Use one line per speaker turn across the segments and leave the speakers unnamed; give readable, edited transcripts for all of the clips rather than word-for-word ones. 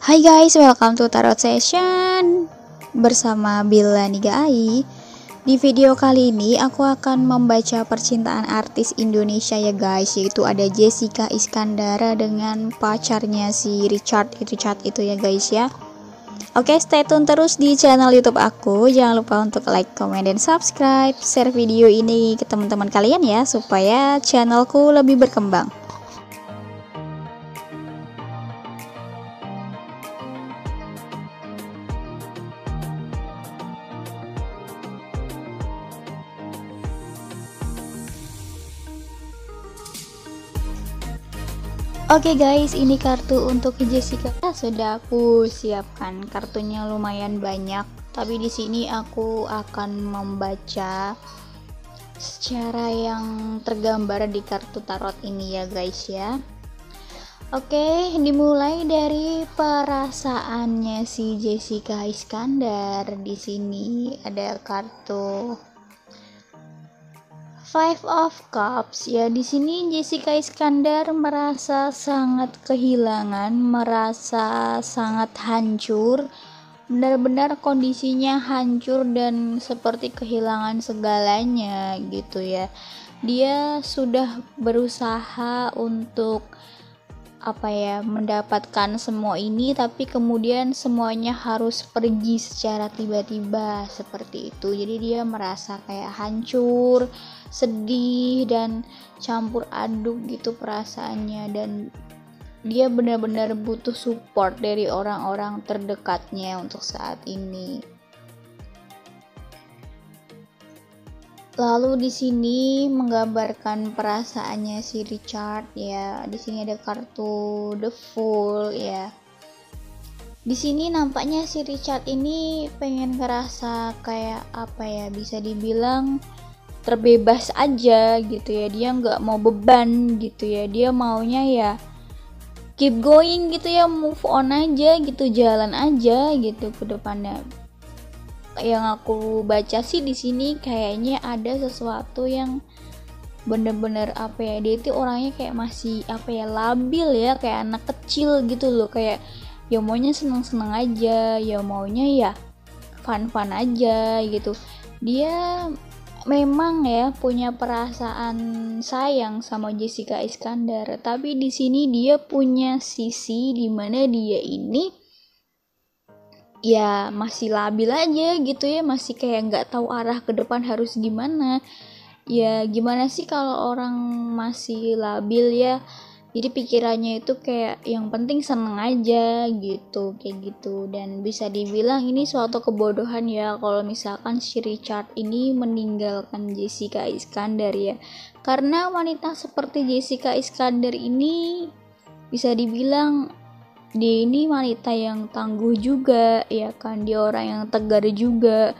Hai guys, welcome to Tarot Session bersama Bila Niga Ai. Di video kali ini aku akan membaca percintaan artis Indonesia ya guys, yaitu ada Jessica Iskandar dengan pacarnya si Richard itu ya guys ya. Oke, stay tune terus di channel YouTube aku. Jangan lupa untuk like, comment, dan subscribe. Share video ini ke teman-teman kalian ya, supaya channelku lebih berkembang. Oke guys, ini kartu untuk Jessica. Sudah aku siapkan kartunya lumayan banyak, tapi di sini aku akan membaca secara yang tergambar di kartu tarot ini ya guys ya. Oke, dimulai dari perasaannya si Jessica Iskandar. Di sini ada kartu Five of Cups ya. Di sini Jessica Iskandar merasa sangat kehilangan, merasa sangat hancur, benar-benar kondisinya hancur dan seperti kehilangan segalanya gitu ya. Dia sudah berusaha untuk mendapatkan semua ini, tapi kemudian semuanya harus pergi secara tiba-tiba seperti itu. Jadi dia merasa kayak hancur, sedih, dan campur aduk gitu perasaannya, dan dia benar-benar butuh support dari orang-orang terdekatnya untuk saat ini. Lalu di sini menggambarkan perasaannya si Richard ya. Di sini ada kartu The Fool ya. Di sini nampaknya si Richard ini pengen ngerasa kayak bisa dibilang terbebas aja gitu ya. Dia nggak mau beban gitu ya. Dia maunya ya keep going gitu ya, move on aja gitu, jalan aja gitu ke depannya. Yang aku baca sih di sini kayaknya ada sesuatu yang bener-bener dia itu orangnya kayak masih labil ya, kayak anak kecil gitu loh, kayak ya maunya seneng-seneng aja, ya maunya ya fun-fun aja gitu. Dia memang ya punya perasaan sayang sama Jessica Iskandar, tapi di sini dia punya sisi dimana dia ini ya masih labil aja gitu ya, masih kayak nggak tahu arah ke depan harus gimana. Ya gimana sih kalau orang masih labil ya, jadi pikirannya itu kayak yang penting seneng aja gitu, kayak gitu. Dan bisa dibilang ini suatu kebodohan ya kalau misalkan si Richard ini meninggalkan Jessica Iskandar ya, karena wanita seperti Jessica Iskandar ini bisa dibilang dia ini wanita yang tangguh juga ya kan, dia orang yang tegar juga.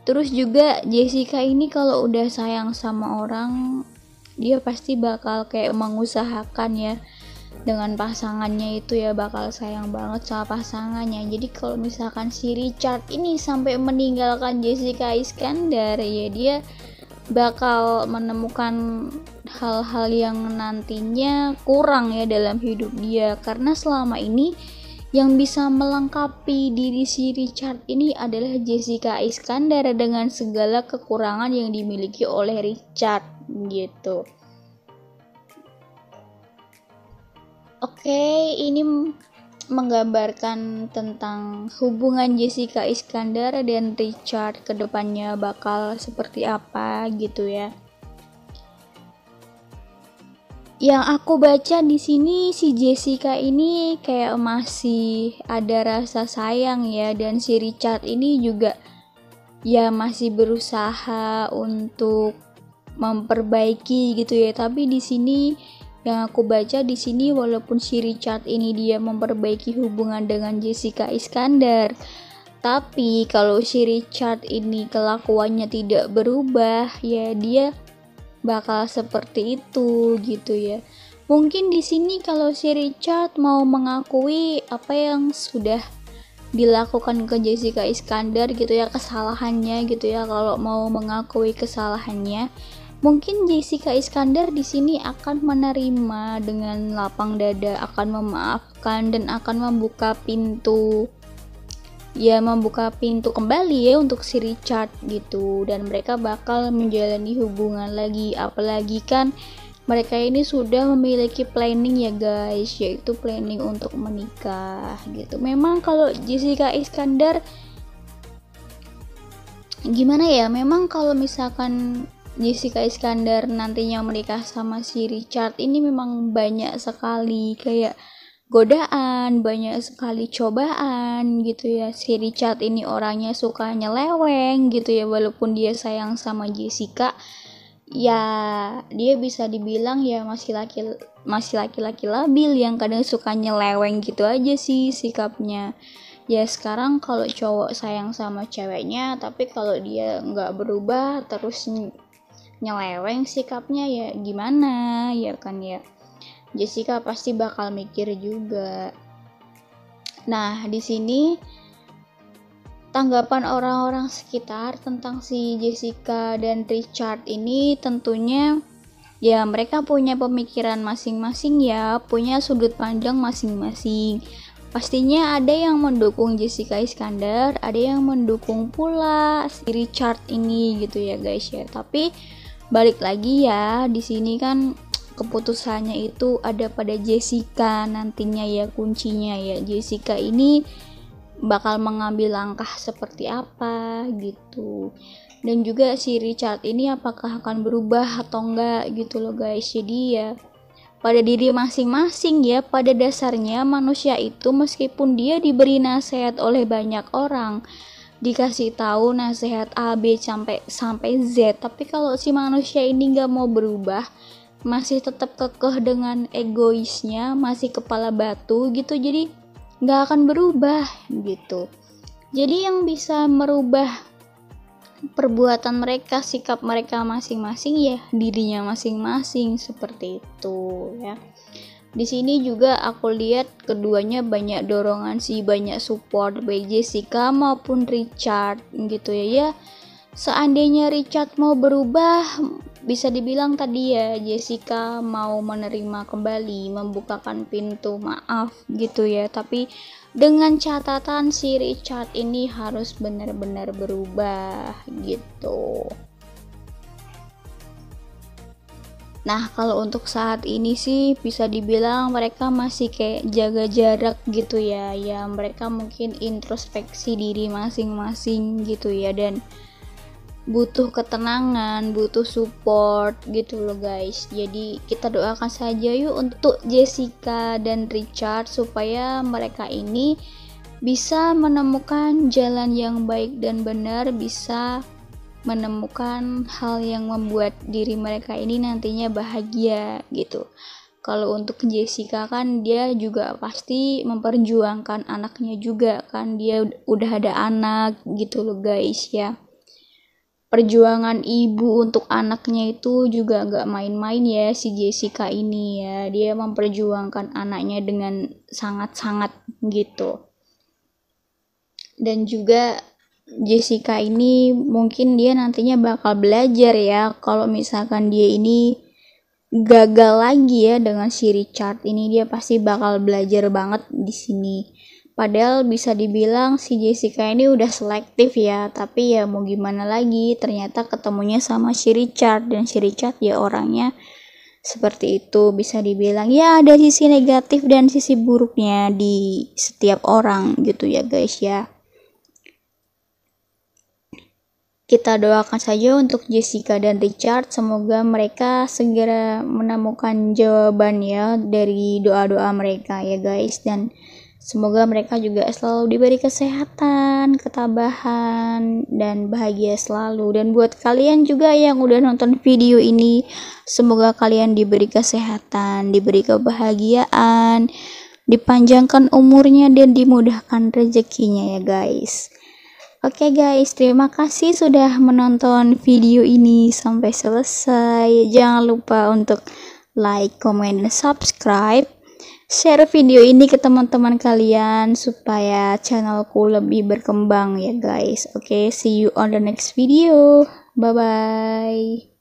Terus juga Jessica ini kalau udah sayang sama orang, dia pasti bakal kayak mengusahakan ya dengan pasangannya itu ya, bakal sayang banget sama pasangannya. Jadi kalau misalkan si Richard ini sampai meninggalkan Jessica Iskandar ya, dia bakal menemukan hal-hal yang nantinya kurang ya dalam hidup dia, karena selama ini yang bisa melengkapi diri si Richard ini adalah Jessica Iskandar dengan segala kekurangan yang dimiliki oleh Richard gitu. Oke, ini menggambarkan tentang hubungan Jessica Iskandar dan Richard ke depannya bakal seperti apa gitu ya. Yang aku baca di sini si Jessica ini kayak masih ada rasa sayang ya, dan si Richard ini juga ya masih berusaha untuk memperbaiki gitu ya. Tapi di sini yang aku baca di sini, walaupun si Richard ini dia memperbaiki hubungan dengan Jessica Iskandar, tapi kalau si Richard ini kelakuannya tidak berubah ya, dia bakal seperti itu gitu ya. Mungkin di sini kalau si Richard mau mengakui apa yang sudah dilakukan ke Jessica Iskandar gitu ya, kesalahannya gitu ya, kalau mau mengakui kesalahannya, Mungkin Jessica Iskandar di sini akan menerima dengan lapang dada, akan memaafkan dan akan membuka pintu kembali ya untuk si Richard gitu, dan mereka bakal menjalani hubungan lagi. Apalagi kan mereka ini sudah memiliki planning ya guys, yaitu planning untuk menikah gitu. Memang kalau Jessica Iskandar gimana ya, memang kalau misalkan Jessica Iskandar nantinya menikah sama si Richard ini memang banyak sekali kayak godaan, banyak sekali cobaan gitu ya. Si Richard ini orangnya suka nyeleweng gitu ya, walaupun dia sayang sama Jessica, ya dia bisa dibilang ya masih laki-laki labil yang kadang suka nyeleweng gitu aja sih sikapnya. Ya sekarang kalau cowok sayang sama ceweknya, tapi kalau dia nggak berubah terus nyeleweng sikapnya, ya gimana ya kan ya. Jessica pasti bakal mikir juga. Nah, di sini tanggapan orang-orang sekitar tentang si Jessica dan Richard ini tentunya ya mereka punya pemikiran masing-masing ya, punya sudut pandang masing-masing. Pastinya ada yang mendukung Jessica Iskandar, ada yang mendukung pula si Richard ini gitu ya guys ya. Tapi balik lagi ya, di sini kan keputusannya itu ada pada Jessica nantinya ya, kuncinya ya. Jessica ini bakal mengambil langkah seperti apa gitu. Dan juga si Richard ini apakah akan berubah atau enggak gitu loh guys. Jadi ya pada diri masing-masing ya. Pada dasarnya manusia itu meskipun dia diberi nasihat oleh banyak orang, dikasih tahu nasihat A, B sampai Z, tapi kalau si manusia ini nggak mau berubah, masih tetap kekeh dengan egoisnya, masih kepala batu gitu, jadi nggak akan berubah gitu. Jadi yang bisa merubah perbuatan mereka, sikap mereka masing-masing ya dirinya masing-masing, seperti itu ya. Di sini juga aku lihat keduanya banyak dorongan sih, banyak support baik Jessica maupun Richard gitu ya. Seandainya Richard mau berubah, bisa dibilang tadi ya Jessica mau menerima kembali, membukakan pintu maaf gitu ya. Tapi dengan catatan si Richard ini harus benar-benar berubah gitu. Nah, kalau untuk saat ini sih bisa dibilang mereka masih kayak jaga jarak gitu ya. Ya, mereka mungkin introspeksi diri masing-masing gitu ya, dan butuh ketenangan, butuh support gitu loh guys. Jadi kita doakan saja yuk untuk Jessica dan Richard supaya mereka ini bisa menemukan jalan yang baik dan benar, bisa menemukan hal yang membuat diri mereka ini nantinya bahagia gitu. Kalau untuk Jessica kan dia juga pasti memperjuangkan anaknya juga kan, dia udah ada anak gitu loh guys ya. Perjuangan ibu untuk anaknya itu juga gak main-main ya si Jessica ini ya. Dia memperjuangkan anaknya dengan sangat-sangat gitu. Dan juga Jessica ini mungkin dia nantinya bakal belajar ya, kalau misalkan dia ini gagal lagi ya dengan si Richard ini, dia pasti bakal belajar banget di sini. Padahal bisa dibilang si Jessica ini udah selektif ya, tapi ya mau gimana lagi, ternyata ketemunya sama si Richard, dan si Richard ya orangnya seperti itu. Bisa dibilang ya ada sisi negatif dan sisi buruknya di setiap orang gitu ya guys ya. Kita doakan saja untuk Jessica dan Richard, semoga mereka segera menemukan jawaban ya dari doa-doa mereka ya guys, dan semoga mereka juga selalu diberi kesehatan, ketabahan, dan bahagia selalu. Dan buat kalian juga yang udah nonton video ini, semoga kalian diberi kesehatan, diberi kebahagiaan, dipanjangkan umurnya, dan dimudahkan rezekinya ya guys. Oke guys, terima kasih sudah menonton video ini sampai selesai. Jangan lupa untuk like, comment, dan subscribe. Share video ini ke teman-teman kalian supaya channelku lebih berkembang ya guys. Oke, see you on the next video. Bye bye.